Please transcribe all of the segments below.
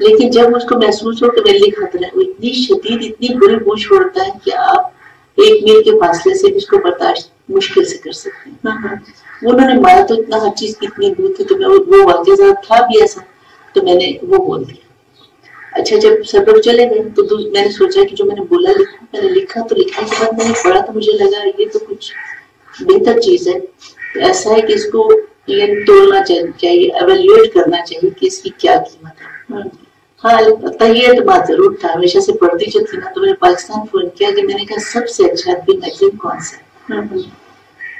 لیکن جب اس کو محسوس ہو کہ میرے لیے خطرہ ہے، وہ اتنی شدید اتنی بری بو چھوڑتا ہے کہ آپ 1 میل کے فاصلے سے اس کو برداشت مشکل سے کر سکتے ہیں. انہوں نے مارا تو اتنا ہر چیز کی اتنی دور تھی، تو میں وہ واقعہ تھا بھی ایسا، تو میں نے وہ بول دیا. اچھا جب سب لوگ چلے گئے تو میں نے سوچا کہ جو میں نے بولا لکھا، میں نے لکھا تو لکھنے کے بعد میں نے پڑھا تو مجھے لگا یہ تو کچھ بہتر چیز ہے. تو ایسا ہے کہ اس کو یہ توڑنا چاہیے، ایویلویٹ کرنا چاہیے کہ اس کی کیا قیمت ہے. ہاں البتہ یہ اعتماد ضرور تھا، ہمیشہ سے پڑھتی جو تھی نا، تو میں نے پاکستان فون کیا کہ میں نے کہا سب سے اچھا میگزین کون سا ہے.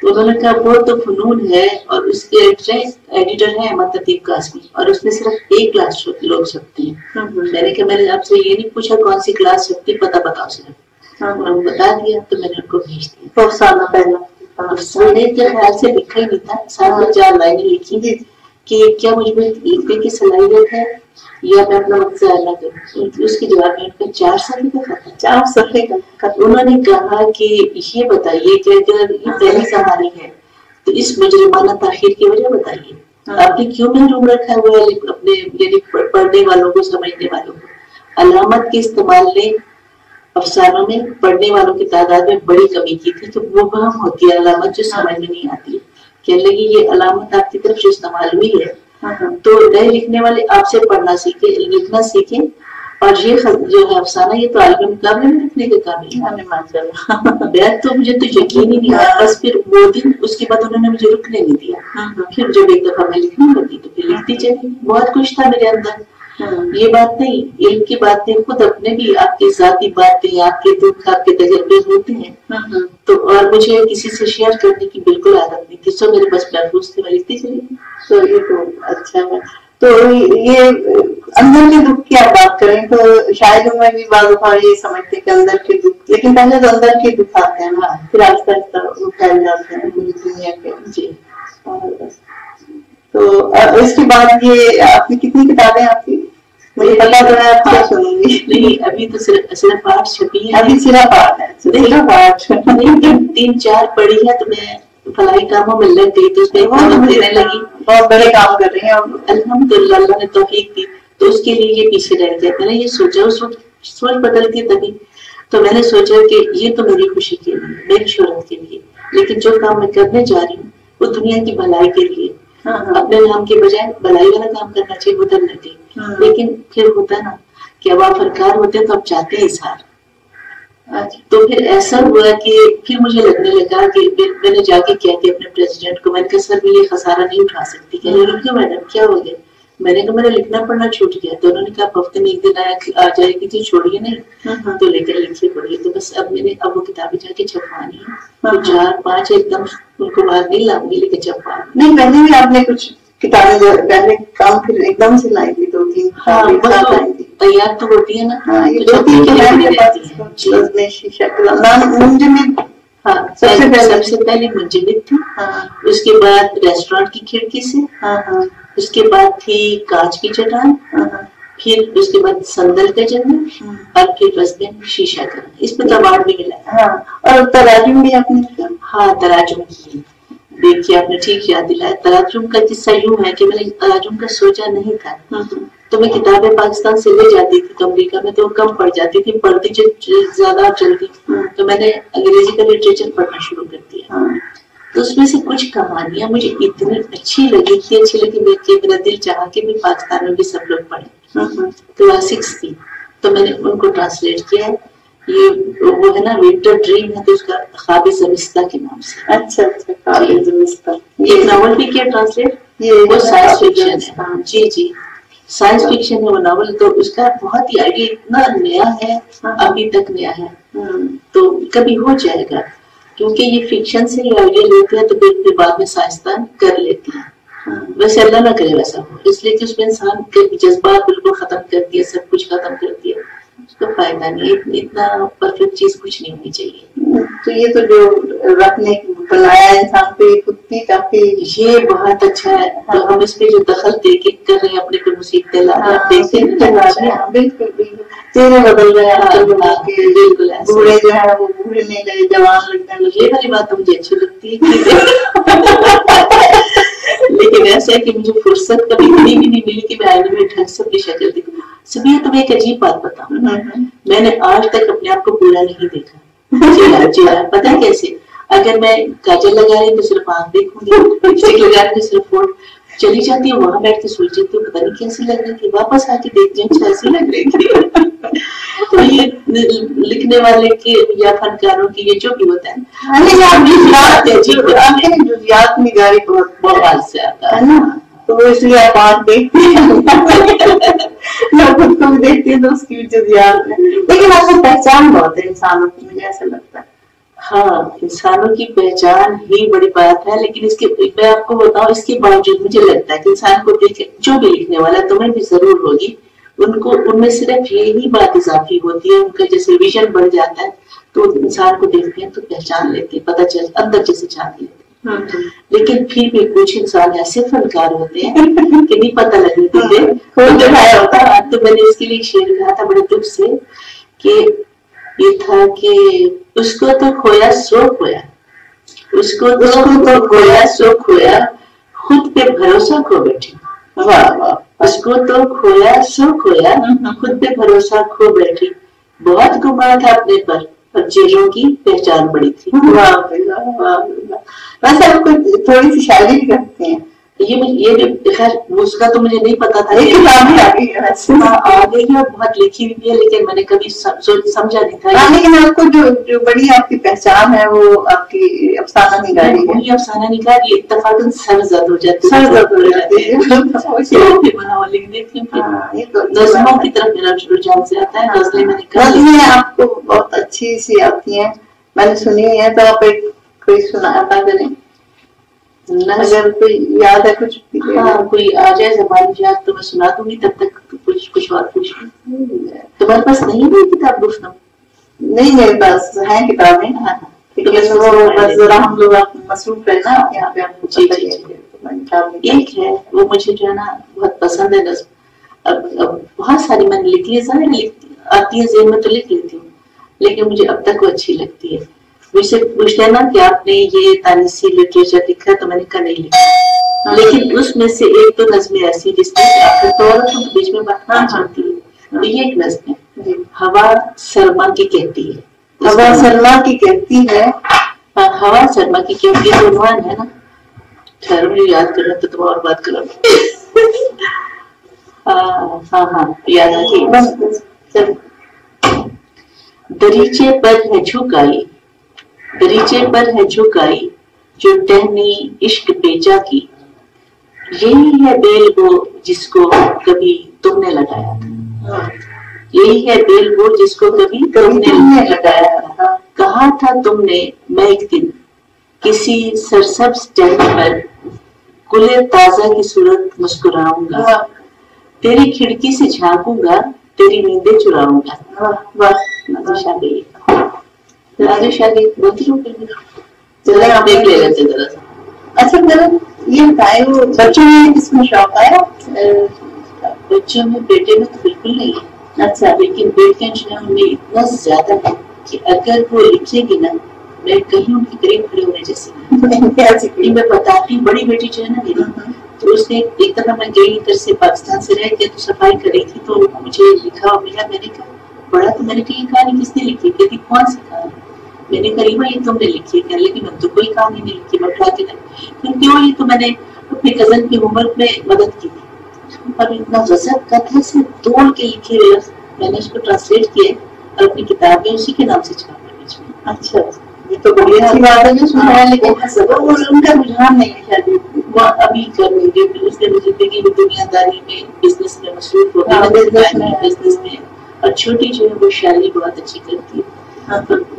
تو انہوں نے کہا وہ تو فنون ہے اور اس کے ایڈیٹر ہے احمد لطیف قاسمی، اور اس میں صرف 1 کلاس لوگ چھپتے ہیں. میں نے کہا میں نے آپ سے یہ نہیں پوچھا کون سی کلاس چھپتی، پتہ بتاؤ صرف. انہوں نے بتا دیا تو میں نے ان کو بھیج دیا. افسانہ پہلا افسانے کے خیال سے لکھا ہی نہیں تھا، ساتھ میں 4 لائنیں لکھی کہ کیا مجھ میں لکھنے کی صلاحیت ہے یا میں اپنا وقت ضائع نہ کروں. اس کے جواب میں ان کا 4 صفحے کا خط ہے. 4 صفحے کا. انہوں نے کہا کہ یہ بتائیے کہ اگر یہ پہلی کہانی ہے تو اس مجرمانہ تاخیر کی وجہ بتائیے. آپ نے کیوں محروم رکھا ہوا ہے اپنے یعنی پڑھنے والوں کو، سمجھنے والوں کو. علامت کے استعمال نے افسانوں میں پڑھنے والوں کی تعداد میں بڑی کمی کی تھی. تو وہ وہم ہوتی ہے علامت جو سمجھ میں نہیں آتی ہے. کہنے لگی یہ علامت آپ کی طرف جو استعمال ہوئی ہے تو نئے لکھنے والے آپ سے پڑھنا سیکھیں، لکھنا سیکھیں، اور یہ جو ہے افسانہ یہ تو عالمی مقابلے میں لکھنے کے قابل ہے. بیت تو مجھے تو یقین ہی نہیں آیا. بس پھر وہ دن اس کے بعد انہوں نے مجھے رکنے نہیں دیا. پھر جب ایک دفعہ میں لکھنے لگی تو پھر لکھتی چلی. بہت کچھ تھا میرے اندر. یہ بات نہیں، علم کی باتیں خود اپنے بھی آپ کی ذاتی باتیں، آپ کے دکھ، آپ کے تجربے ہوتے ہیں. تو اور مجھے کسی سے شیئر کرنے کی بالکل عادت نہیں تھی، سو میرے بس محفوظ تھے، میں لکھتی چلی. تو یہ تو اچھا ہے. تو یہ اندر کے دکھ کی آپ بات کریں تو شاید میں بھی بعض دفعہ یہ سمجھتے کہ اندر کے دکھ، لیکن پہلے تو اندر کے دکھ آتے ہیں نا، پھر آہستہ آہستہ وہ پھیل جاتے ہیں پوری دنیا کے. جی. تو اس کے بعد یہ آپ کی کتنی کتابیں آپ کی؟ مجھے پتا تو ہے آپ کیا سنوں گی. نہیں ابھی تو صرف 8 چھپی ہیں. ابھی صرف 8 ہے. صرف 8 نہیں 3-4 پڑھی ہے تو میں فلاحی کاموں میں لگ گئی تو اس میں دینے لگی. بہت بڑے کام کر رہی ہیں الحمدللہ، اللہ نے توفیق دی. تو اس کے لیے یہ پیچھے رہ گیا. میں نے یہ سوچا، اس وقت سوچ بدلتی تبھی تو میں نے سوچا کہ یہ تو میری خوشی کے لیے، میری شہرت کے لیے، لیکن جو کام میں کرنے جا رہی ہوں وہ دنیا کی بھلائی کے لیے. اپنے نام کے بجائے بھلائی والا کام کرنا چاہیے، بدل نہ دے. لیکن پھر ہوتا ہے نا کہ اب آپ فنکار ہوتے ہیں تو آپ چاہتے ہیں اظہار. تو پھر ایسا ہوا کہ پھر مجھے لگنے لگا کہ میں نے جا کے کیا کہ اپنے پریزیڈنٹ کو میں نے کہا سر میں یہ خسارہ نہیں اٹھا سکتی. کہنے لگے کیوں میڈم کیا ہو گیا؟ میں نے کہا میرا لکھنا پڑھنا چھوٹ گیا. تو انہوں نے کہا ہفتے میں 1 دن آ جائے گی تو چھوڑیے نہیں تو لے کر لکھیے پڑھیے. تو بس اب میں نے اب وہ کتابیں جا کے چھپوانی ہے. 4-5 ایک دم ان کو باہر نہیں لاؤں گی لیکن چھپوانی. نہیں پہلے بھی آپ نے کچھ کتابیں پہلے کام پھر ایک دم سے لائی تھی 2-3 تیار تو ہوتی ہے نا. سب سے پہلے منجمد تھی، اس کے بعد ریسٹورینٹ کی کھڑکی سے، اس کے بعد تھی کانچ کی چٹان، پھر اس کے بعد سندل کا جنگل، اور پھر بس میں شیشہ کا. اس میں تباڑ بھی ملا. اور تراجم بھی آپ نے؟ ہاں تراجم کی. دیکھیے آپ نے ٹھیک یاد دلایا. تراجم کا قصہ یوں ہے کہ میں نے تراجم کا سوچا نہیں تھا. تو میں کتابیں پاکستان سے لے جاتی تھی امریکہ میں تو کم پڑھ جاتی تھی، پڑھتی زیادہ چلتی. تو میں نے انگریزی کا لٹریچر پڑھنا شروع کر دیا. تو اس میں سے کچھ کہانیاں مجھے اتنی اچھی لگی کہ میرا دل چاہا کہ میں پاکستان میں بھی سب لوگ پڑھیں. کلاسکس تھی تو میں نے ان کو ٹرانسلیٹ کیا ہے. یہ وہ ہے نا ونٹر ڈریم ہے تو اس کا خواب زمستہ کے نام سے. اچھا خواب زمستہ. یہ ناول بھی کیا ٹرانسلیٹ، وہ سائنس فکشن ہے. جی جی سائنس فکشن ہے وہ ناول. تو اس کا بہت ہی آئیڈیا اتنا نیا ہے، ابھی تک نیا ہے. تو کبھی ہو جائے گا کیونکہ یہ فکشن سے ہی آئیڈیا لیتے ہیں تو پھر بعد میں سائنسدان کر لیتے ہیں. ویسے اللہ نہ کرے ویسا ہو، اس لیے کہ اس میں انسان کے جذبات بالکل ختم کر دیا، سب کچھ ختم کر دیا. اس کا فائدہ نہیں. اتنا پرفیکٹ چیز کچھ نہیں ہونی چاہیے. تو یہ تو جو رکھنے بنایا انسان پہ خود بھی کافی یہ بہت اچھا ہے. تو ہم اس پہ جو دخل دے کے کر رہے ہیں اپنے کو مصیبتیں لا رہے ہیں، دیکھتے ہیں. بالکل بالکل چہرے بدل رہے ہیں. بالکل بوڑھے جو ہے وہ بوڑھے نہیں گئے، جوان لگنے لگے. یہ والی بات مجھے اچھی لگتی ہے. لیکن ایسا ہے کہ مجھے فرصت کبھی اتنی بھی نہیں ملی کہ میں آئینے میں ڈھنگ سے اپنی شکل دکھوں. سبیہ تمہیں ایک عجیب بات بتاؤں، میں نے آج تک اپنے آپ کو پورا نہیں دیکھا. جی ہاں پتا ہے کیسے؟ اگر میں کاجل لگا رہی تو صرف آنکھ دیکھوں گی، لپسٹک لگا رہی تو صرف ہونٹ، چلی جاتی ہوں وہاں بیٹھ کے سوچ جاتی ہوں پتا نہیں کیسی لگ رہی تھی، واپس آ کے دیکھ جائیں ایسی لگ رہی تھی. تو یہ لکھنے والے کے یا فنکاروں کی یہ جو بھی ہوتا ہے جزیات نگاری بہت سے آتا ہے نا، تو وہ اس لیے آپ آنکھ دیکھتے ہیں میں خود کو بھی دیکھتی ہوں تو اس کی بھی جزیات ہے. لیکن آپ کو پہچان بہت ہے انسانوں کی، مجھے ایسا لگتا ہے. ہاں انسانوں کی پہچان ہی بڑی بات ہے، لیکن اس کے میں آپ کو بتاؤں اس کے باوجود مجھے لگتا ہے کہ انسان کو دیکھ جو بھی لکھنے والا تمہیں بھی ضرور ہوگی، ان میں صرف یہی بات اضافی ہوتی ہے، ان کا جیسے ویژن بڑھ جاتا ہے تو انسان کو دیکھتے ہیں تو پہچان لیتے ہیں، پتہ چل اندر جیسے چھان لیتے ہیں. لیکن پھر بھی کچھ انسان ایسے فنکار ہوتے ہیں کہ نہیں پتہ لگنے دیتے. تو میں نے اس کے لیے شعر کہا تھا بڑے دکھ سے کہ یہ تھا کہ اس کو تو کھویا سو کھویا، اس کو تو کھویا سو کھویا، خود پہ بھروسہ کھو بیٹھی. واہ واہ. اس کو تو کھویا سو کھویا، خود پہ بھروسہ کھو بیٹھی، بہت گما تھا اپنے پر اور چیزوں کی پہچان بڑی تھی. ویسے آپ کو تھوڑی سی شاعری بھی کرتے ہیں؟ یہ خیر اس کا تو مجھے نہیں پتا تھا، آ گئی اور بہت لکھی ہوئی ہے لیکن میں نے کبھی سمجھا نہیں تھا. لیکن آپ کو جو بڑی آپ کی پہچان ہے وہ آپ کی افسانہ نگاری ہے. وہی افسانہ نگاری اتفاقاً سرزد ہو جاتی ہے لکھ دیتی ہوں. نظموں کی طرف میرا رجحان سے آتا ہے. نظمیں آپ کو بہت اچھی سی آتی ہیں، میں نے سنی ہے، تو آپ ایک کوئی سناتا کریں اگر کوئی یاد ہے کچھ. ہاں کوئی آ جائے زبان یاد تو میں سنا دوں گی، تب تک کچھ اور پوچھ. تمہارے پاس نہیں ہے کتاب گفتگو؟ نہیں میرے پاس ہیں کتابیں، لیکن وہ بس ذرا ہم لوگ مصروف ہے نا یہاں پہ. آپ کو ایک ہے وہ مجھے جو ہے نا بہت پسند ہے نظم. اب بہت ساری میں نے لکھی ہے، ظاہر آتی ہے ذہن میں تو لکھ لیتی ہوں، لیکن مجھے اب تک وہ اچھی لگتی ہے. مجھ سے پوچھ لینا کہ آپ نے یہ تانیسی لٹریچر لکھا، تو میں نے کہا نہیں لکھا، لیکن اس میں سے ایک تو نظم ایسی جس میں تو بیچ میں باتنا چاہتی ہے. تو یہ ایک نظم ہے، ہوا سرما کی کہتی ہے. ہوا سرما کی کہتی ہے. ہوا سرما کی کہتی ہے عنوان ہے نا. خیر مجھے یاد کرنا تو تم اور بات کرو. ہاں یاد ہے. دریچے پر ہے جھکائی، دریچے پر ہے جھکائی جو ٹہنی عشق پیچا کی، یہی ہے بیل وہ جس کو کبھی تم نے لگایا تھا، یہی ہے بیل وہ جس کو کبھی تم نے لگایا تھا. کہا تھا تم نے میں ایک دن کسی سرسبز ٹہنی پر گلے تازہ کی صورت مسکراؤں گا، تیری کھڑکی سے جھانکوں گا، تیری نیندیں چراؤں گا. نازش آ گئی، نازش آ گئی بولتی ہوں. چلے آپ دیکھ لے لیتے ذرا سا. اچھا یہ بتائیں وہ بچوں میں کس میں شوق آیا؟ بچوں میں بیٹے میں تو بالکل نہیں ہے. اچھا لیکن بیٹیاں جو ہیں ان میں اتنا زیادہ ہے کہ اگر وہ لکھے گی نا میں کہیں ان کے قریب کھڑے ہونے جیسے میں بتاتی ہوں. بڑی بیٹی جو ہے نا میری، تو اس نے ایک دفعہ میں گئی ادھر سے پاکستان سے رہ کے تو صفائی کر رہی تھی، تو مجھے لکھا ملا. میں نے کہا پڑھا تو میں نے کہا یہ کہانی کس نے لکھی؟ کہتی کون سی کہانی؟ میں نے کہا یہ تم نے لکھی ہے. لیکن میں تو کوئی کہانی نہیں لکھی، میں اٹھا کے نہیں. کیوں؟ یہ تو میں نے اپنے کزن کی عمر میں مدد کی تھی، اور اتنا غضب کا تھا سے توڑ کے لکھے ہوئے میں نے اس کو ٹرانسلیٹ کیے اور اپنی کتابیں اسی کے نام سے چھاپی بیچ میں. اچھا یہ تو بڑی اچھی بات ہے جو سنا ہے، لیکن ان کا رجحان نہیں ہے شاید وہ ابھی کر رہی ہے. اس نے زندگی میں دنیا داری میں بزنس میں مصروف ہو گئی، بزنس میں. اور چھوٹی جو ہے وہ شاعری بہت اچھی کرتی ہے.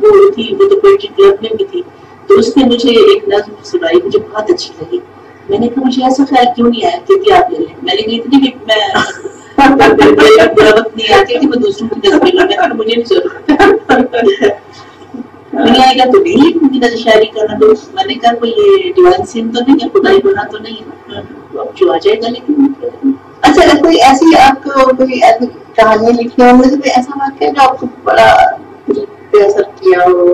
وہ تھی وہ تو پوئٹری کلب میں بھی تھی، تو اس نے مجھے ایک نظم سنائی مجھے بہت اچھی لگی. میں نے کہا مجھے ایسا خیال کیوں نہیں آیا کہ آپ لے لیں. میں نے کہا اتنی بھی میں برا وقت نہیں آتی کہ میں دوسروں کی نظمیں لوں. میں مجھے نہیں ضرورت نہیں آئے گا تو نہیں لکھوں گی نظر شاعری کرنا. تو میں نے کہا کوئی یہ ڈیوائن سین تو نہیں ہے، خدائی بنا تو نہیں ہے، اب جو آ جائے گا. لیکن اچھا کوئی ایسی آپ کو کوئی ایسی کہانیاں لکھی ہوں گی، کوئی ایسا واقعہ جو آپ کو بڑا پہ اثر کیا ہو،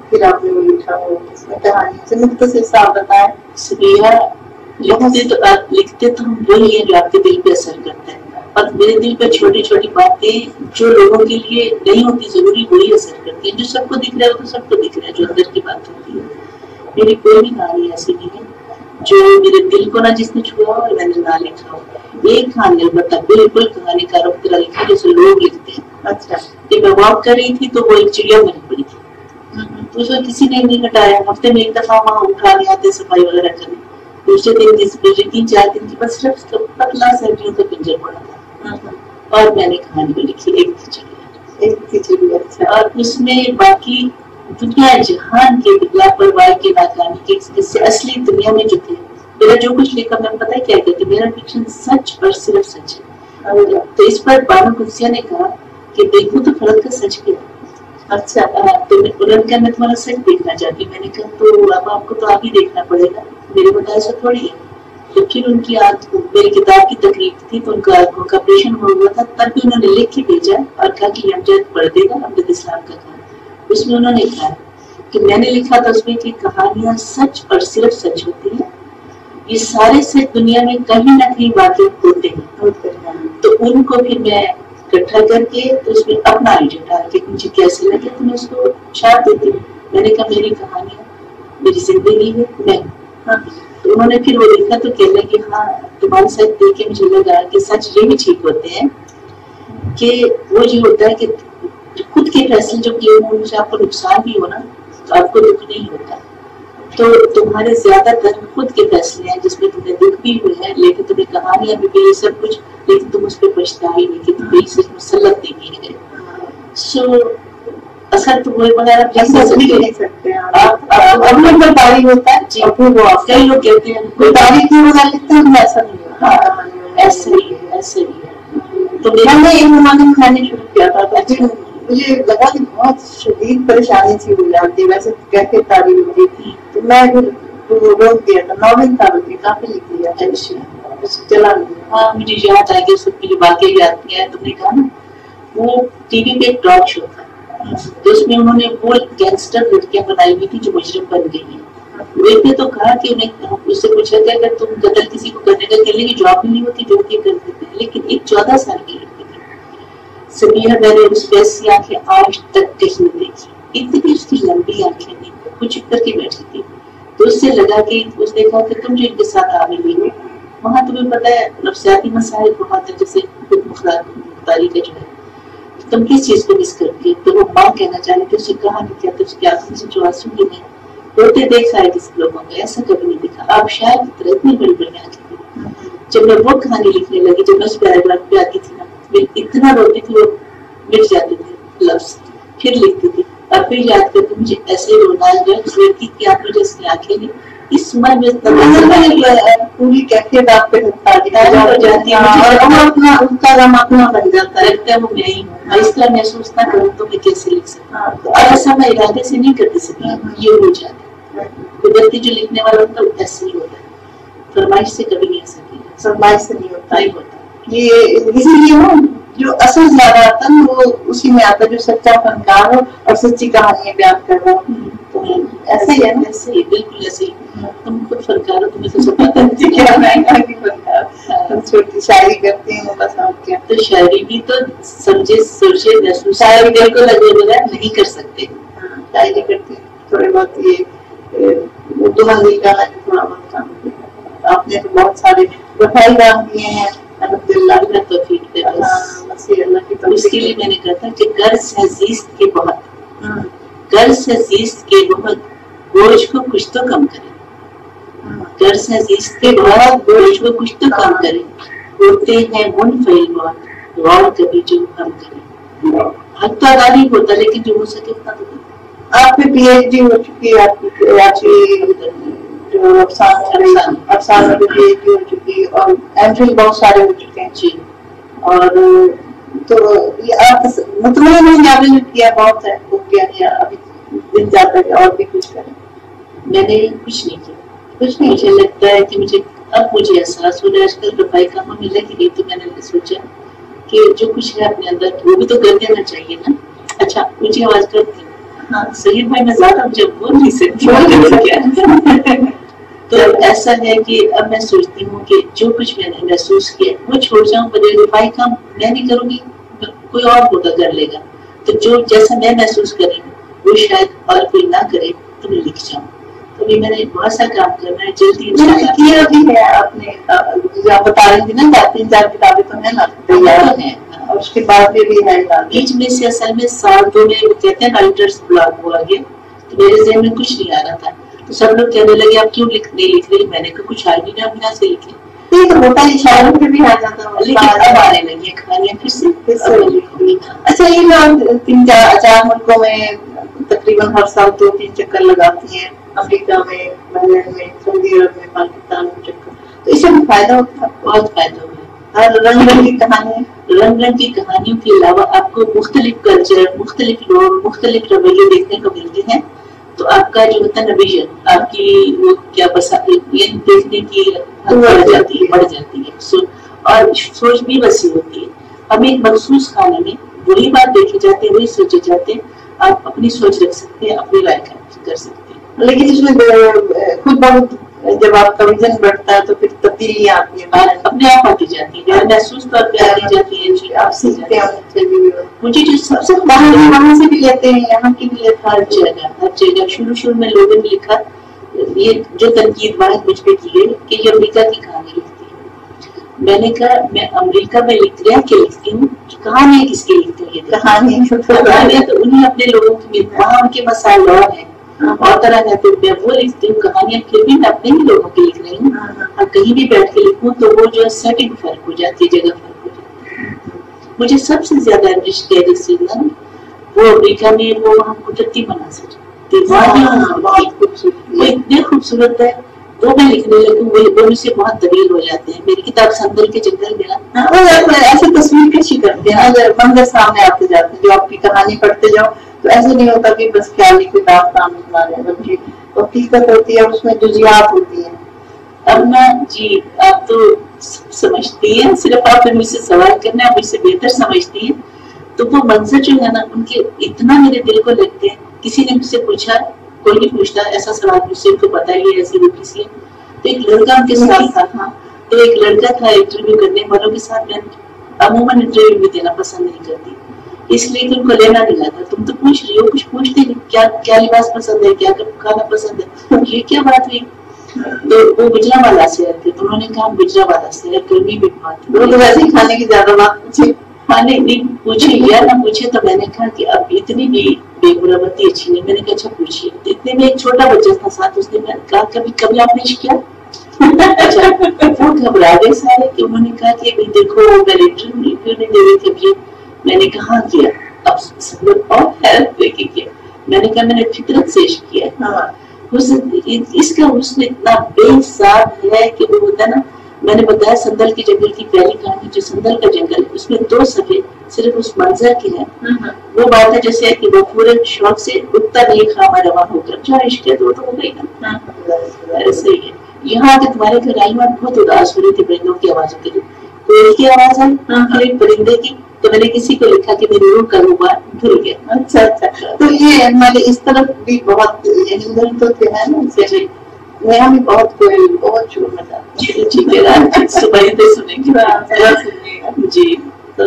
پھر آپ نے وہ لکھا ہو، اس میں کہانی سے مختصر صاحب بتائیں. سبیہ لکھتے تو ہم وہی ہیں جو آپ کے دل پہ اثر کرتا ہے. اور میرے دل پر چھوٹی چھوٹی باتیں جو لوگوں کے لیے نہیں ہوتی ضروری وہی اثر کرتی ہیں. جو سب کو دکھ رہا ہے وہ تو سب کو دکھ رہا ہے, جو اندر کی بات ہوتی ہے. میری کوئی بھی کہانی ایسی نہیں ہے جو میرے دل کو نہ جس نے چھوا اور میں نے نہ لکھا ہو. ایک کہانی البتہ بالکل کہانی کا رخ طرح لکھی جیسے لوگ لکھتے ہیں. اچھا, کہ میں واک کر رہی تھی تو وہ ایک چڑیا مری پڑی تھی, تو اس وقت کسی نے نہیں ہٹایا. ہفتے میں ایک دفعہ وہاں اٹھانے آتے صفائی وغیرہ کرنے. دوسرے دن 3-4 دن کی بس صرف پتلا سردیوں کا پنجر پڑا تھا, اور میں نے کہانی کو لکھی ایک کھچڑی. اور اس میں باقی دنیا جہان کے لاپرواہی کے ناکامی کے اس سے اصلی دنیا میں جو تھے. میرا جو کچھ لکھا میں پتہ کیا کہ میرا فکشن سچ اور صرف سچ ہے. تو اس پر بانو قدسیہ نے کہا کہ دیکھو تو فرد کا سچ کیا. اچھا, تو انہوں نے کہا میں تمہارا سچ دیکھنا چاہتی. میں نے کہا تو اب آپ کو تو آپ ہی دیکھنا پڑے گا, میرے بتائے سے تھوڑی ہے. تو پھر ان کی میری کتاب کی تقریب تھی تو ان کا آنکھوں کا آپریشن ہوا تھا, تب بھی انہوں نے لکھ کے بھیجا اور کہا کہ یہ امجد پڑھ دے گا امجد اسلام کا کام. اس میں انہوں نے کہا کہ میں نے لکھا تھا اس میں کہ کہانیاں سچ اور صرف سچ ہوتی ہیں. یہ سارے سچ دنیا میں کہیں نہ کہیں واقع ہوتے ہیں. تو ان کو پھر میں اکٹھا کر کے تو اس میں اپنا آئیڈیا ڈال کے مجھے کیسے لگے تو میں اس کو چھاپ دیتی ہوں. میں نے کہا میری کہانیاں میری زندگی ہے میں. تو انہوں نے پھر وہ لکھا تو کہنے لگے ہاں تمہارا سچ دیکھ کے مجھے لگا کہ سچ یہ بھی ٹھیک ہوتے ہیں کہ وہ یہ ہوتا ہے کہ خود کے فیصلے جو کیے ہوں ان سے آپ کو نقصان بھی ہو نا تو آپ کو دکھ نہیں ہوتا. تو تمہارے زیادہ تر خود کے فیصلے ہیں جس میں تمہیں دکھ بھی ہوئے ہیں, لیکن تمہیں کہانیاں بھی یہ سب کچھ, لیکن تم اس پہ پچھتا ہی نہیں کہ تم یہی صرف مسلط نہیں کیے گئے. سو اثر تو وہ وغیرہ نہیں سکتے اپنے پر تاریخ ہوتا ہے. جی کئی لوگ کہتے ہیں کوئی تاریخ کی وجہ لکھتے ہیں, ایسا نہیں ہوتا. ایسے ہی ہے ایسے ہی ہے. تو میں نے ایک زمانے کھانے شروع کیا تھا, مجھے لگا کہ بہت شدید پریشانی تھی ہو جاتی ویسے کیسے تعریف ہوتی تھی. تو میں روک دیا تھا, 9 دن تک کافی لکھ دیا. چلا ہاں مجھے یاد آ گیا سب کی واقعی یاد کیا ہے. تم نے کہا نا وہ ٹی وی پہ ایک ٹاک شو تھا تو اس میں انہوں نے وہ گینگسٹر لڑکیاں بنائی ہوئی تھی جو مجرم بن گئی ہیں. ایک نے تو کہا کہ انہیں اس سے پوچھا کہ اگر تم قتل کسی کو کرنے کا کہنے کی جاب بھی نہیں ہوتی جو کہ کر دیتے ہیں, لیکن ایک 14 سال کی لڑکی تھی سمیہ, میں نے اس ویسی آنکھیں آج تک کہیں دیکھی. اتنی اس کی لمبی آنکھیں تھی, کچھ چپ کے بیٹھی تھی. تو اس سے لگا کہ اس نے کہا کہ تم جو ان کے ساتھ آ ملی ہو وہاں تمہیں پتا ہے نفسیاتی مسائل بہت ہے جیسے خود مختاری کا جو ہے, تم کس چیز کو مس کرتی ہے. تو وہ ماں کہنا چاہتی تھی, اس سے کہا نہیں کیا تو اس کی آنکھوں سے جو آنسو گرے روتے دیکھ سارے کسی لوگوں کو ایسا کبھی نہیں دیکھا. آپ شاید کی طرح اتنی بڑی بڑی آنکھیں تھی. جب میں وہ کہانی لکھنے لگی جب میں اس پیراگراف پہ آتی تھی نا میں اتنا روتی تھی وہ مٹ جاتے تھے لفظ, پھر لکھتی تھی اور پھر یاد کرتی مجھے ایسے رونا آ گیا اس لڑکی کی آنکھوں جیسی آنکھیں نہیں. اس عمر میں پوری کیفیت آپ پہ ہو جاتی ہے اور ان کا غم اپنا بن جاتا ہے. لگتا ہے وہ میں ہی ہوں, اس طرح محسوس نہ کروں تو میں کیسے لکھ سکتا ہوں. اور ایسا میں ارادے سے نہیں کرتی سکتی, یہ ہو جاتا ہے. قدرتی جو لکھنے والا ہوتا ہے ایسے ہی ہوتا ہے, فرمائش سے کبھی نہیں آ سکتی, فرمائش سے نہیں ہوتا ہی ہوتا. یہ اسی لیے جو اصل زیادہ آتا ہے وہ اسی میں آتا ہے جو سچا فنکار ہو اور سچی کہانیاں بیان کر رہا ہو. ایسے ہی ہے نا, ایسے ہی بالکل ایسے ہی. تم خود فنکار ہو, تمہیں تو سب پتا ہے. ہم چھوٹی شاعری کرتے ہیں بس, آپ کیا تو شاعری بھی تو سمجھے سوچے محسوس شاعری دل کو لگے بغیر نہیں کر سکتے. شاعری کرتے ہیں تھوڑے بہت, یہ اردو منزل کا تھوڑا بہت کام کیا. آپ نے بہت سارے رفائی کام کیے ہیں الحمدللہ. اللہ توفیق دے بس, اس کے لیے میں نے کہا تھا کہ غرض ہے زیست کے بہت, غرض ہے زیست کے بہت بوجھ کو کچھ تو کم کرے. غرض ہے زیست کے بہت بوجھ کو کچھ تو کم کرے. ہوتے ہیں منفعل بہت غور کبھی جو ہم کریں. حق تو ادا نہیں ہوتا لیکن جو ہو سکے اتنا تو. آپ کی پی ایچ ڈی ہو چکی ہے, آپ کی جو افسانہ میں پی ایچ ڈی ہو چکی اور ایم فل بہت سارے ہو چکے ہیں. جی, اور تو یہ آپ مطمئن ہے آپ نے کیا بہت ہے وہ کیا نہیں, ابھی دن جاتا ہے اور بھی کچھ کریں. میں نے کچھ نہیں کیا, کچھ نہیں. مجھے لگتا ہے کہ اب مجھے احساس ہو رہا ہے آج کل رفائی کاموں میں لگی گئی تو میں نے سوچا کہ جو کچھ ہے اپنے اندر وہ بھی تو کر دینا چاہیے نا. اچھا مجھے آواز کر دی. ہاں سہیل بھائی میں زیادہ جب بول نہیں سکتی تو ایسا ہے کہ اب میں سوچتی ہوں کہ جو کچھ میں نے محسوس کیا وہ چھوڑ جاؤں، رفائی کام میں نہیں کروں گی، کوئی اور ہوگا کر لے گا، تو جو جیسا میں محسوس کر رہی ہوں وہ شاید اور کوئی نہ کرے تو میں لکھ جاؤں. تو میں نے بہت سا کام کرنا ہے، جلدی کیا بھی ہے آپ نے، جو آپ بتا رہی تھی نا 3-4 کتابیں تو ہیں نا تیار ہیں، اور اس کے بعد بھی ہے. بیچ میں سے اصل میں سال 2 میں وہ کہتے ہیں رائٹرس بلاک ہوا گیا، تو میرے ذہن میں کچھ نہیں آ رہا تھا، تو سب لوگ کہنے لگے آپ کیوں نہیں لکھ رہی، میں نے کہا کچھ آ نہیں رہا بنا سے لکھے. تو ہوتا ہے شاعروں پہ بھی آ جاتا ہے، لیکن اب آنے لگی ہے کہانیاں پھر سے. اچھا یہ لوگ 3-4 ملکوں میں تقریباً ہر سال 2-3 چکر لگاتی ہیں، امریکہ میں، انگلینڈ میں، سعودی عرب میں، پاکستان میں چکر، تو اس سے بھی فائدہ ہوتا ہے؟ بہت فائدہ ہوتا ہے. ہر رنگ رنگ کی کہانیاں، رنگ رنگ کی کہانیوں کے علاوہ آپ کو مختلف کلچر، مختلف لوگ، مختلف رویے دیکھنے کو ملتے ہیں، تو آپ کا جو ہوتا ہے نا ویژن، آپ کی وہ کیا یہ دیکھنے کی بڑھ جاتی ہے، اور سوچ بھی وسیع ہوتی ہے. ہم ایک مخصوص کہانی میں وہی بات دیکھے جاتے ہیں، وہی سوچے جاتے ہیں، آپ اپنی سوچ رکھ سکتے ہیں، اپنی رائے کر سکتے ہیں. لیکن اس میں خود بہت جب آپ کا ویژن بڑھتا ہے تو پھر تبدیلیاں آتی ہیں، اپنے آپ آتی جاتی ہے، محسوس طور پہ آتی جاتی ہے. آپ سیکھتے ہیں. مجھے جو سب سے وہاں سے بھی لیتے ہیں، یہاں کی بھی لیتے ہیں، ہر جگہ شروع میں لوگوں نے لکھا، یہ جو تنقید واحد مجھ پہ کی گئی کہ یہ امریکہ کی کہانی لکھتی ہے. میں نے کہا میں امریکہ میں رہ کے لکھتی ہوں، کہانیاں کس کی لکھتی ہوں؟ یہ کہانیاں تو انہیں اپنے لوگوں کی، وہاں ان کے مسائل اور ہیں اور طرح ہے، تو میں وہ لکھتی ہوں کہانیاں، پھر بھی میں اپنے ہی لوگوں کی لکھ رہی ہوں. اور کہیں بھی بیٹھ کے لکھوں تو وہ جو سیٹنگ فرق ہو جاتی ہے، جگہ فرق ہو جاتی ہے. مجھے سب سے زیادہ انرش کیا جس سے وہ امریکہ میں وہ وہاں قدرتی مناظر، وہ اتنے خوبصورت ہے، وہ میں لکھنے لگوں وہ مجھ سے بہت طویل ہو جاتے ہیں. میری کتاب سندل کے جنگل میں ایسے تصویر کشی کرتے ہیں، اگر منظر سامنے آتے جاتے ہیں، جو آپ کی کہانی پڑھتے جاؤ تو ایسے نہیں ہوتا کہ بس خیالی کتاب سامنے سنا رہے ہیں، بلکہ حقیقت ہوتی ہے، اس میں جزیات ہوتی ہیں. اب میں جی آپ تو سمجھتی ہیں، صرف آپ نے مجھ سے سوال کرنا ہے، مجھ سے بہتر سمجھتی ہیں. تو وہ منظر جو ہے نا ان کے اتنا میرے دل کو لگتے ہیں. کسی نے مجھ سے پوچھا، کوئی نہیں پوچھتا ایسا سوال مجھ سے، ان کو پتا ہی ہے ایسی وہ کسی ہے. تو ایک لڑکا ان کے ساتھ تھا، تو ایک لڑکا تھا انٹرویو کرنے والوں کے ساتھ. میں عموماً انٹرویو بھی دینا پسند نہیں کرتی، اس لیے کہ ان کو لینا نہیں آتا. تم تو پوچھ رہی ہو، کچھ پوچھتے نہیں، کیا لباس پسند ہے، کیا کھانا پسند ہے، یہ کیا بات ہوئی. تو وہ گجرانوالہ سے آتے، تو انہوں نے کہا گجرانوالہ سے ہے، گرمی بھی بہت. وہ تو ویسے ہی کھانے کی زیادہ بات پوچھے، کھانے نہیں پوچھے یا نہ پوچھے. تو میں نے کہا کہ اب اتنی بھی بے برابتی اچھی نہیں. میں نے کہا اچھا پوچھیے. اتنے میں ایک چھوٹا بچہ تھا ساتھ، اس نے کہا کبھی آپ نے کیا. اچھا وہ گھبرا گئے سارے کہ انہوں نے کہا کہ دیکھو میں انٹرویو کیوں نہیں دے رہی تھی ابھی. میں نے کہا کیا. اب سب لوگ اور ہیلپ دے کے کیا. میں نے کہا میں نے فطرت سے عشق کیا. اس کا حسن اتنا بے حساب ہے کہ وہ ہوتا ہے نا. میں نے بتایا سندل کے جنگل کی پہلی کہانی جو سندل کا جنگل، اس میں 2 صفحے صرف اس منظر کے ہیں. وہ بات ہے جیسے کہ وہ پورے شوق سے اٹھتا نہیں خامہ رواں ہو کر، جو عشق ہے تو ہو گئی نا. ایسے ہی ہے. یہاں آ کے تمہارے گھر آئی میں بہت اداس ہو رہی تھی پرندوں کی آوازوں کے لیے. کوئل کی آواز آئی، پھر ایک پرندے کی. تو میں نے کسی کو لکھا کہ میری روح کا غبار دھل گیا. اچھا تو یہ ہمارے اس طرف بھی بہت ادھر تو ہے نا، یہاں بھی بہت کوئل بہت شور مچاتا ہے. صبح سے سنیں گے جی. تو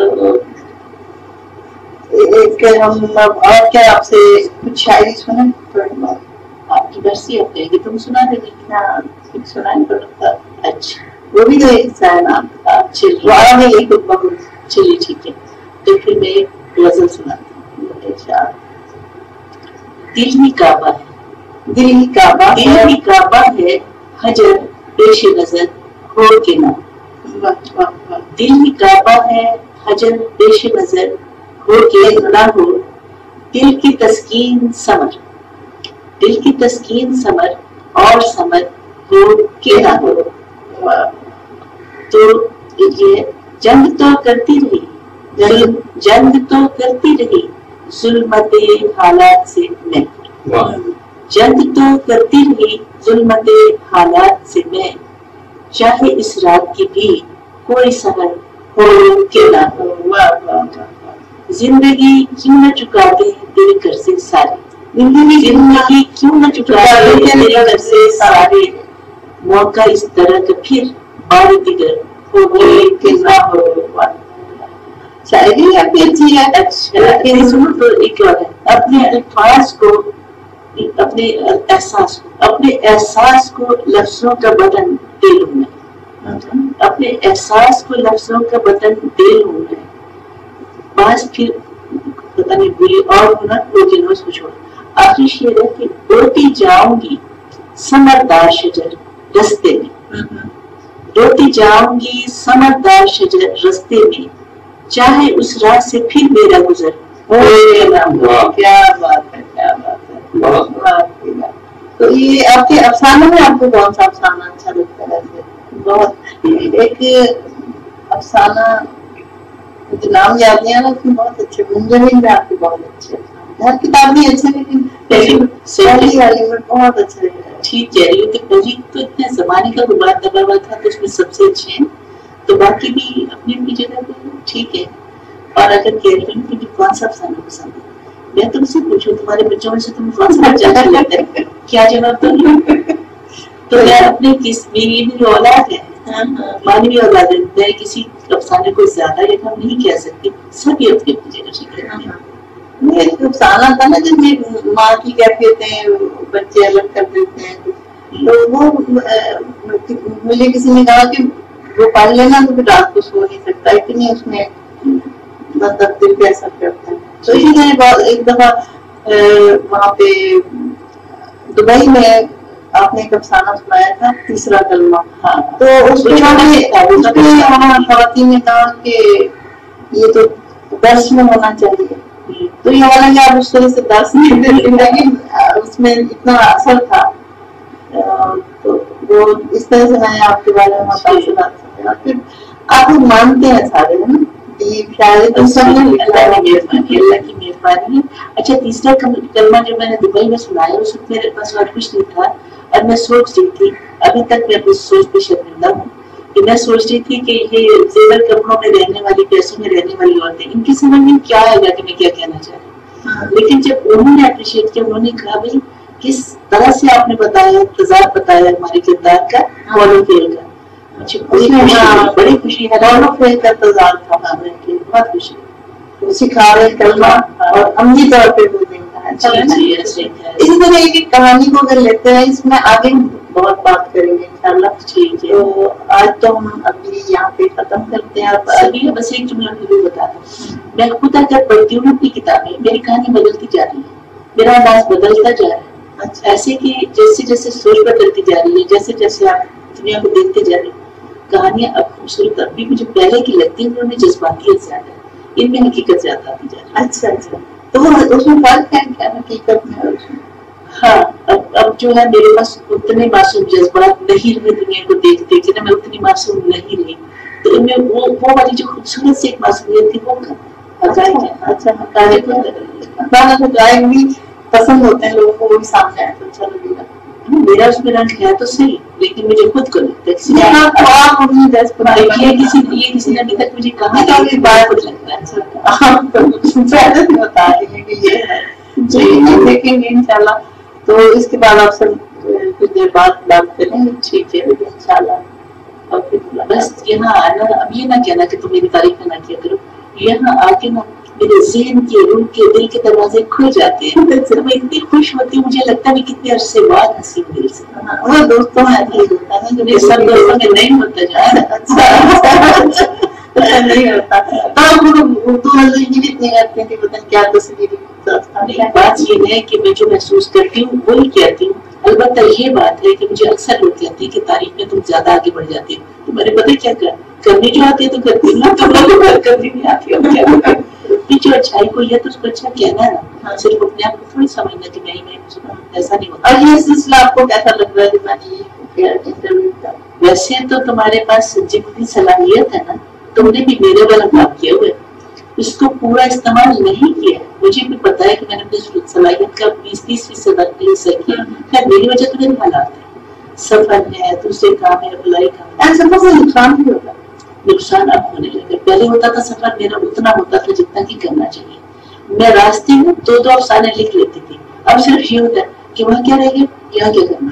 ایک ہم اور کیا آپ سے کچھ شاعری سنیں تھوڑی بات. آپ کی برسی آپ کہیں گے تم سنا دیں گے. ہاں سنائیں تھوڑا. اچھا وہ بھی تو ایک حصہ ہے نا. چلیے ٹھیک ہے. تو پھر میں ایک غزل سناتی ہوں. دل ہی کعبہ ہے، دل ہی کعبہ، دل ہی کعبہ ہے، حجر پیش نظر ہو کے نہ. دل ہی کعبہ ہے، حجر پیش نظر ہو کے نہ ہو. دل کی تسکین ثمر، دل کی تسکین ثمر اور ثمر ہو کے نہ ہو. تو یہ جنگ تو کرتی رہی، جنگ تو کرتی رہی ظلمت حالات سے میں. جنگ تو کرتی رہی ظلمت حالات سے میں. چاہے اس رات کی بھی کوئی سحر ہو کے نہ ہو. زندگی کیوں نہ چکا دے تیرے گھر سے سارے، زندگی کیوں نہ چکا دے تیرے گھر سے سارے. موقع اس طرح کا پھر اور دیگر ہو گئے کہ نہ ہو. شاعری آپ کی اچھی ہے. اچھا سنو تو ایک اور ہے, اپنے الفاظ کو اپنے احساس کو لفظوں کا بدن دے لوں میں, اپنے احساس کو لفظوں کا بدن دے لوں میں, بعض پھر پتہ نہیں بری اور ہونا وہ جنوس کو چھوڑ. آخری شعر ہے کہ روتی جاؤں گی ثمردار شجر رستے میں, روتی جاؤں گی ثمردار شجر رستے میں, چاہے اس راہ سے پھر میرا گزر. کیا بات ہے, کیا بات ہے, بہت بات. تو یہ آپ کے افسانوں میں آپ کو کون سا افسانہ اچھا لگتا ہے؟ بہت ایک افسانہ مجھے نام یاد نہیں آ رہا, اس میں بہت اچھے منجمن میں آپ کے بہت اچھے, ہر کتاب نہیں اچھے لیکن پہلی والی میں بہت اچھے. ٹھیک کہہ رہی ہو کہ پہلی تو اتنے زمانے کا غبار دبا ہوا تھا تو اس میں سب سے اچھے ہیں, تو باقی بھی اپنی اپنی جگہ پہ ٹھیک ہے. اور اگر کہہ رہی ہوں کہ کون سا افسانہ پسند ہے, میں تم سے پوچھوں تمہارے بچوں میں سے تم کون سا اچھا لگتا ہے, کیا جواب دوں؟ تو میں اپنے میری اولاد ہے, مانوی اولاد ہے, میں کسی افسانے کو زیادہ یا کم نہیں کہہ سکتی, سبھی اپنی اپنی جگہ سے کہتے ہیں. ایک افسانہ تھا نا جس میں ماں کی کیفیتیں ہیں بچے الگ کر دیتے ہیں, تو وہ مجھے کسی نے کہا کہ وہ پڑھ لینا تو پھر رات کو سو نہیں سکتا, اتنی اس میں مطلب دل پہ اثر کرتا ہے. تو اسی طرح ایک دفعہ وہاں پہ دبئی میں آپ نے ایک افسانہ سنایا تھا تیسرا کلمہ, تو اس پہ وہاں خواتین نے کہا کہ یہ تو درس میں ہونا چاہیے. تو یہ حالانکہ آپ اس طرح سے درس نہیں دیتے لیکن اس میں اتنا اثر تھا, تو وہ اس طرح سے میں آپ کے بارے میں متاثرات سمجھا. پھر آپ لوگ مانتے ہیں سارے ہیں شاید اللہ کی مہربانی ہے. اچھا تیسرا کلمہ جو میں نے دبئی میں سنایا اس وقت میرے پاس اور کچھ نہیں تھا, اور میں سوچ رہی تھی, ابھی تک میں اپنی سوچ پہ شرمندہ ہوں کہ میں سوچ رہی تھی کہ یہ زیور کپڑوں میں رہنے والی, پیسوں میں رہنے والی عورتیں, ان کی سمجھ میں کیا آئے گا کہ میں کیا کہنا چاہ رہی ہوں. لیکن جب انہوں نے اپریشیٹ کیا, انہوں نے کہا بھائی کس طرح سے آپ نے بتایا, تضاد بتایا ہمارے کردار کا, فالو فیل کا, مجھے بڑی خوشی ہے. فالو فیل کا تضاد تھا, بہت خوشی سکھا رہے کلمہ اور عملی طور پہ وہ دینا ہے. اسی طرح ایک کہانی کو اگر لیتے ہیں, اس میں آگے بہت بات کریں گے انشاءاللہ. تو آج تو ہم ابھی یہاں پہ ختم کرتے ہیں. سبھی بس ایک جملہ مجھے بتا دوں, میں خود اگر پڑھتی ہوں اپنی کتابیں, میری کہانی بدلتی جا رہی ہے, میرا انداز بدلتا جا رہا ہے. ایسے کہ جیسے جیسے سوچ بدلتی جا رہی ہے, جیسے جیسے آپ دنیا کو دیکھتے جا رہے ہیں, کہانیاں اب خوبصورت اب بھی مجھے پہلے کی لگتی ہیں, انہوں نے جذباتیت زیادہ ہے, ان میں حقیقت زیادہ آتی جا رہی ہے. اچھا اچھا, تو اس میں فرق ہے کیا حقیقت میں اور اس میں؟ ہاں اب جو ہے میرے پاس اتنے معصوم جذبات نہیں رہے, دنیا کو دیکھ دیکھ کے میں اتنی معصوم نہیں رہی, تو ان میں وہ والی جو خوبصورت سے ایک معصومیت تھی وہ اچھا حقائق بھی پسند ہوتے ہیں لوگوں کو, وہ بھی سامنے آئے تو اچھا لگے گا. میرا اس میں رنگ ہے تو صحیح, لیکن مجھے خود کو لگتا ہے کسی نے ابھی تک مجھے کہا کہ بات کچھ لگتا ہے, بتا دیں گے کہ یہ ہے, دیکھیں گے انشاءاللہ. تو اس کے بعد آپ سے کچھ دیر بعد بات کریں گے, ٹھیک ہے انشاءاللہ. اور پھر بس یہاں آنا, اب یہ نہ کہنا کہ تم میری تعریف نہ کیا کرو, یہاں آ کے نا میرے ذہن کے, روح کے, دل کے دروازے کھل جاتے ہیں. تو میں اتنی خوش ہوتی ہوں, مجھے لگتا ہے کتنے عرصے بعد ہنسی دل سے. وہ دوستوں میں ہوتا ہے جو سب دوستوں میں نہیں ہوتا جا نہیں ہوتا. اردو یہ بھی اتنی کرتے ہیں کہ پتہ نہیں کیا تصویر. بات یہ ہے کہ میں جو محسوس کرتی ہوں وہی کہتی ہوں. البتہ یہ بات ہے کہ مجھے اکثر لوگ کہتے ہیں کہ تعریف میں تم زیادہ آگے بڑھ جاتی ہو. تمہارے پتہ کیا کرنی جو آتی ہے تو کرتی ہوں, تم لوگوں کو کرنی نہیں آتی. جو اچھائی کو ہے تو اس کو اچھا کہنا ہے, صرف اپنے آپ کو تھوڑی سمجھنا کہ میں ایسا نہیں ہوتا. اور یہ سلسلہ آپ کو کیسا لگ رہا ہے؟ ویسے تو تمہارے پاس جتنی صلاحیت ہے نا, تم نے بھی میرے والا کام کیا ہوئے, اس کو پورا استعمال نہیں کیا. مجھے بھی پتا ہے کہ میں نے اپنی صلاحیت کا 20-30% حصہ کیا. خیر میری وجہ تو میرے حالات ہے, سفر ہے, دوسرے کام ہے, بلائی کام ہے. سفر سے نقصان بھی ہوتا ہے. نقصان اب ہونے لگا, پہلے ہوتا تھا سفر میرا اتنا ہوتا تھا جتنا کہ کرنا چاہیے. میں راستے میں 2 افسانے لکھ لیتی تھی, اب صرف یہ ہوتا ہے کہ وہاں کیا رہ گیا, یہاں کیا کرنا.